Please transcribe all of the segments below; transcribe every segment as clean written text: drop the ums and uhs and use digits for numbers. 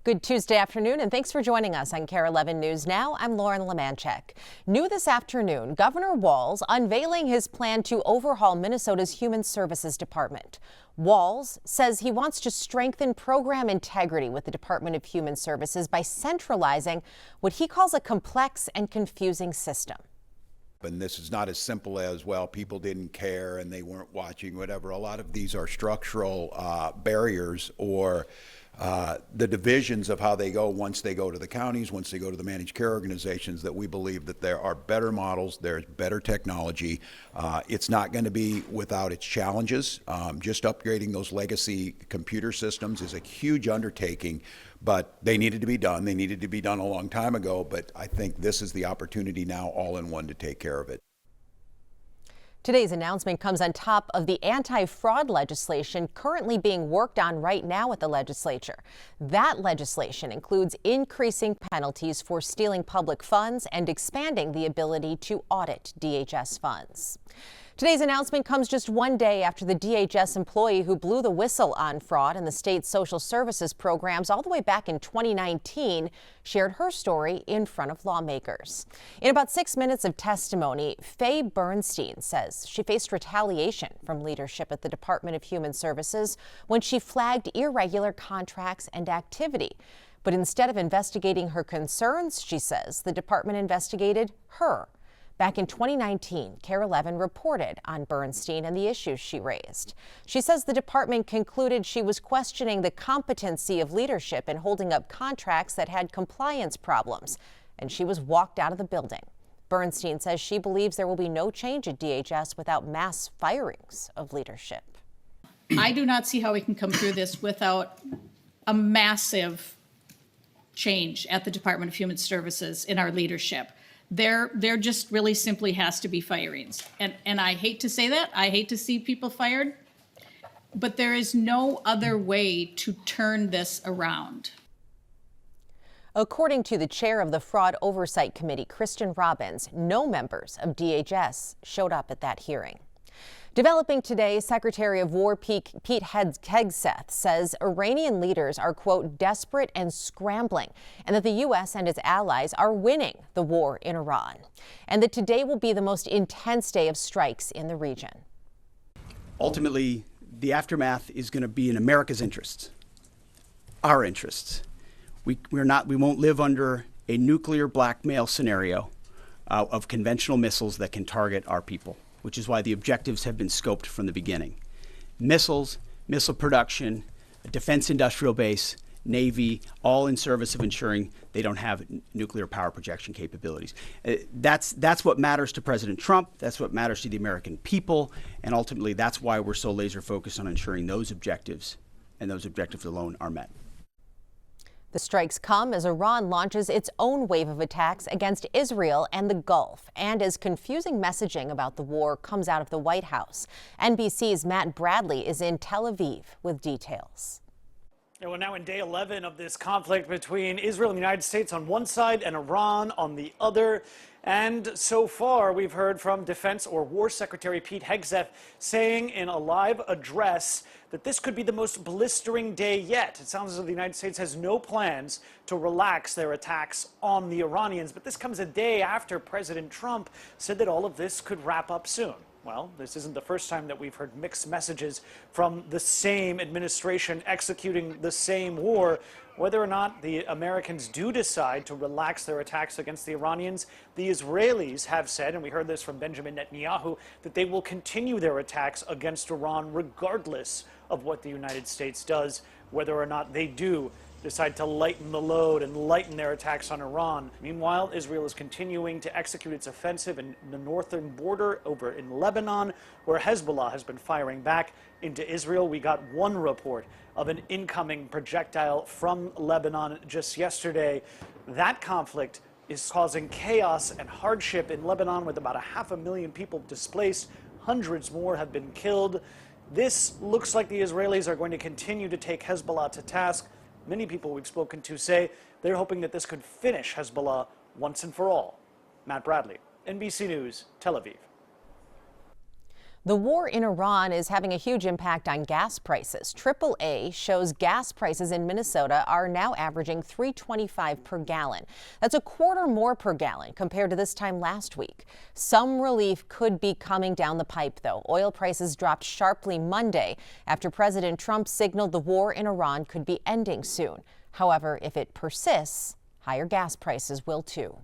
Good Tuesday afternoon, and thanks for joining us on Kare 11 News Now. I'm Lauren Lemanchek. New this afternoon, Governor Walz unveiling his plan to overhaul Minnesota's Human Services Department. Walz says he wants to strengthen program integrity with the Department of Human Services by centralizing what he calls a complex and confusing system. And this is not as simple as, well, people didn't care and they weren't watching, whatever. A lot of these are structural barriers or the divisions of how they go once they go to the counties, once they go to the managed care organizations, that we believe that there are better models, there's better technology. It's not going to be without its challenges. Just upgrading those legacy computer systems is a huge undertaking, but they needed to be done. They needed to be done a long time ago, but I think this is the opportunity now all in one to take care of it. Today's announcement comes on top of the anti-fraud legislation currently being worked on right now at the legislature. That legislation includes increasing penalties for stealing public funds and expanding the ability to audit DHS funds. Today's announcement comes just one day after the DHS employee who blew the whistle on fraud in the state's social services programs all the way back in 2019 shared her story in front of lawmakers. In about 6 minutes of testimony, Faye Bernstein says she faced retaliation from leadership at the Department of Human Services when she flagged irregular contracts and activity. But instead of investigating her concerns, she says the department investigated her. Back in 2019, Kare 11 reported on Bernstein and the issues she raised. She says the department concluded she was questioning the competency of leadership in holding up contracts that had compliance problems, and she was walked out of the building. Bernstein says she believes there will be no change at DHS without mass firings of leadership. I do not see how we can come through this without a massive change at the Department of Human Services in our leadership. There just really simply has to be firings. And I hate to say that. I hate to see people fired. But there is no other way to turn this around. According to the chair of the Fraud Oversight Committee, Kristen Robbins, no members of DHS showed up at that hearing. Developing today, Secretary of War Pete Hegseth says Iranian leaders are, quote, desperate and scrambling, and that the U.S. and its allies are winning the war in Iran, and that today will be the most intense day of strikes in the region. Ultimately, the aftermath is going to be in America's interests, our interests. We won't live under a nuclear blackmail scenario of conventional missiles that can target our people, which is why the objectives have been scoped from the beginning. Missiles, missile production, a defense industrial base, Navy, all in service of ensuring they don't have nuclear power projection capabilities. That's what matters to President Trump. That's what matters to the American people. And ultimately, that's why we're so laser focused on ensuring those objectives and those objectives alone are met. The strikes come as Iran launches its own wave of attacks against Israel and the Gulf, and as confusing messaging about the war comes out of the White House. NBC's Matt Bradley is in Tel Aviv with details. We're now in day 11 of this conflict between Israel and the United States on one side and Iran on the other. And so far, we've heard from Defense or War Secretary Pete Hegseth saying in a live address that this could be the most blistering day yet. It sounds as though the United States has no plans to relax their attacks on the Iranians. But this comes a day after President Trump said that all of this could wrap up soon. Well, this isn't the first time that we've heard mixed messages from the same administration executing the same war. Whether or not the Americans do decide to relax their attacks against the Iranians, the Israelis have said, and we heard this from Benjamin Netanyahu, that they will continue their attacks against Iran regardless of what the United States does, whether or not they do decide to lighten the load and lighten their attacks on Iran. Meanwhile, Israel is continuing to execute its offensive in the northern border over in Lebanon, where Hezbollah has been firing back into Israel. We got one report of an incoming projectile from Lebanon just yesterday. That conflict is causing chaos and hardship in Lebanon, with about 500,000 people displaced. Hundreds more have been killed. This looks like the Israelis are going to continue to take Hezbollah to task. Many people we've spoken to say they're hoping that this could finish Hezbollah once and for all. Matt Bradley, NBC News, Tel Aviv. The war in Iran is having a huge impact on gas prices. AAA shows gas prices in Minnesota are now averaging $3.25 per gallon. That's a quarter more per gallon compared to this time last week. Some relief could be coming down the pipe, though. Oil prices dropped sharply Monday after President Trump signaled the war in Iran could be ending soon. However, if it persists, higher gas prices will too.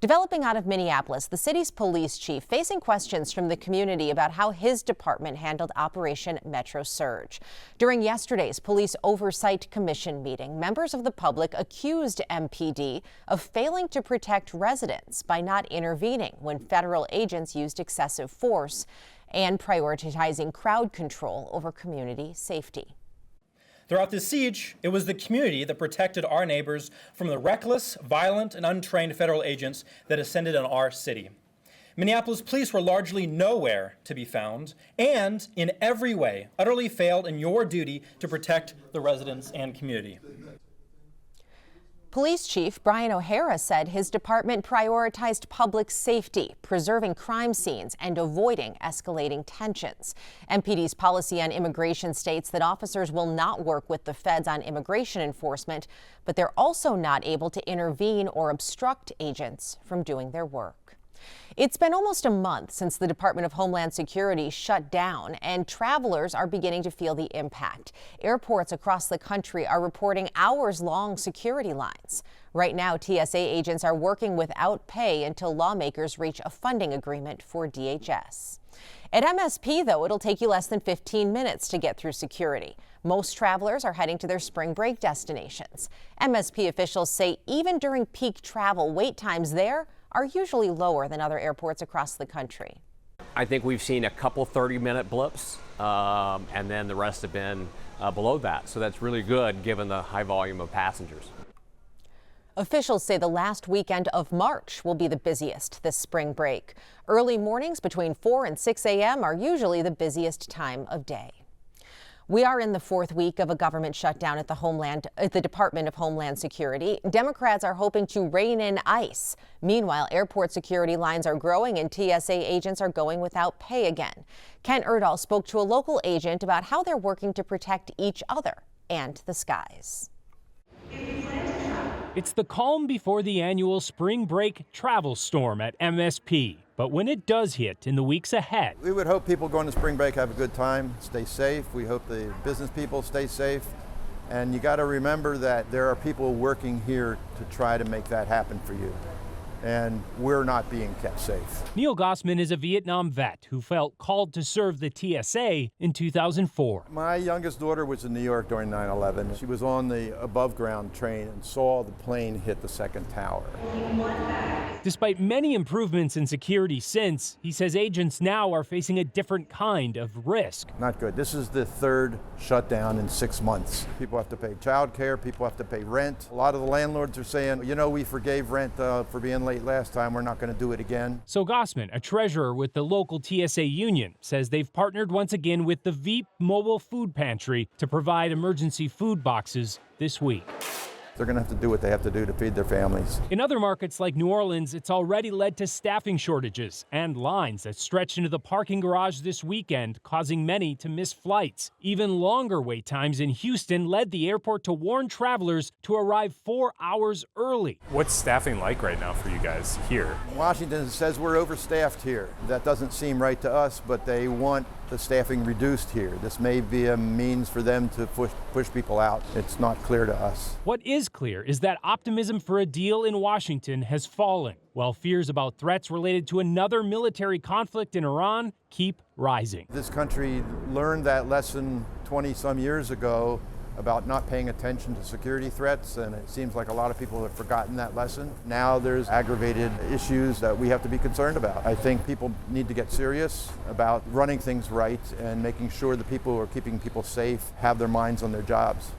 Developing out of Minneapolis, the city's police chief facing questions from the community about how his department handled Operation Metro Surge. During yesterday's Police Oversight Commission meeting, members of the public accused MPD of failing to protect residents by not intervening when federal agents used excessive force and prioritizing crowd control over community safety. Throughout this siege, it was the community that protected our neighbors from the reckless, violent, and untrained federal agents that descended on our city. Minneapolis police were largely nowhere to be found and, in every way, utterly failed in your duty to protect the residents and community. Police Chief Brian O'Hara said his department prioritized public safety, preserving crime scenes, and avoiding escalating tensions. MPD's policy on immigration states that officers will not work with the feds on immigration enforcement, but they're also not able to intervene or obstruct agents from doing their work. It's been almost a month since the Department of Homeland Security shut down, and travelers are beginning to feel the impact. Airports across the country are reporting hours-long security lines. Right now, TSA agents are working without pay until lawmakers reach a funding agreement for DHS. At MSP, though, it'll take you less than 15 minutes to get through security. Most travelers are heading to their spring break destinations. MSP officials say even during peak travel, wait times there are usually lower than other airports across the country. I think we've seen a couple 30-minute blips, and then the rest have been below that. So that's really good given the high volume of passengers. Officials say the last weekend of March will be the busiest this spring break. Early mornings between 4 and 6 a.m. are usually the busiest time of day. We are in the fourth week of a government shutdown at the Department of Homeland Security. Democrats are hoping to rein in ICE. Meanwhile, airport security lines are growing and TSA agents are going without pay again. Ken Erdahl spoke to a local agent about how they're working to protect each other and the skies. It's the calm before the annual spring break travel storm at MSP. But when it does hit in the weeks ahead, we would hope people going to spring break have a good time, stay safe. We hope the business people stay safe. And you got to remember that there are people working here to try to make that happen for you. And we're not being kept safe. Neil Gossman is a Vietnam vet who felt called to serve the TSA in 2004. My youngest daughter was in New York during 9/11. She was on the above ground train and saw the plane hit the second tower. Despite many improvements in security since, he says agents now are facing a different kind of risk. Not good. This is the third shutdown in 6 months. People have to pay child care, people have to pay rent. A lot of the landlords are saying, you know, we forgave rent for being late last time, we're not going to do it again. So Gossman, a treasurer with the local TSA union, says they've partnered once again with the Veep Mobile Food Pantry to provide emergency food boxes this week. They're going to have to do what they have to do to feed their families. In other markets like New Orleans, it's already led to staffing shortages and lines that stretched into the parking garage this weekend, causing many to miss flights. Even longer wait times in Houston led the airport to warn travelers to arrive 4 hours early. What's staffing like right now for you guys here? Washington says we're overstaffed here. That doesn't seem right to us, but they want the staffing reduced here. This may be a means for them to push people out. It's not clear to us. What is clear is that optimism for a deal in Washington has fallen, while fears about threats related to another military conflict in Iran keep rising. This country learned that lesson 20-some years ago about not paying attention to security threats, and it seems like a lot of people have forgotten that lesson. Now there's aggravated issues that we have to be concerned about. I think people need to get serious about running things right and making sure the people who are keeping people safe have their minds on their jobs.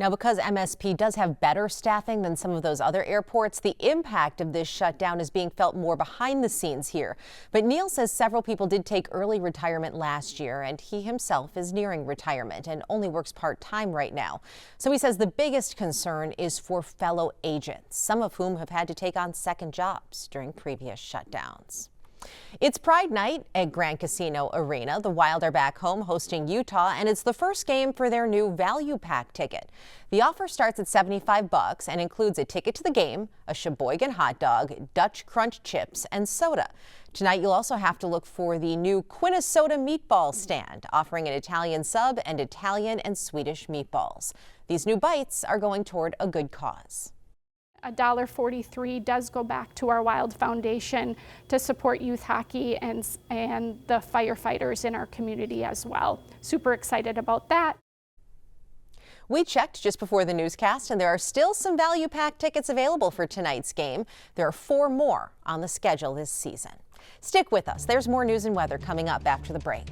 Now, because MSP does have better staffing than some of those other airports, the impact of this shutdown is being felt more behind the scenes here. But Neil says several people did take early retirement last year, and he himself is nearing retirement and only works part-time right now. So he says the biggest concern is for fellow agents, some of whom have had to take on second jobs during previous shutdowns. It's Pride Night at Grand Casino Arena. The Wild are back home hosting Utah, and it's the first game for their new value pack ticket. The offer starts at $75 and includes a ticket to the game, a Sheboygan hot dog, Dutch Crunch chips, and soda. Tonight, you'll also have to look for the new Quinnesota meatball stand, offering an Italian sub and Italian and Swedish meatballs. These new bites are going toward a good cause. $1.43 does go back to our Wild Foundation to support youth hockey and the firefighters in our community as well. Super excited about that. We checked just before the newscast, and there are still some value pack tickets available for tonight's game. There are 4 more on the schedule this season. Stick with us. There's more news and weather coming up after the break.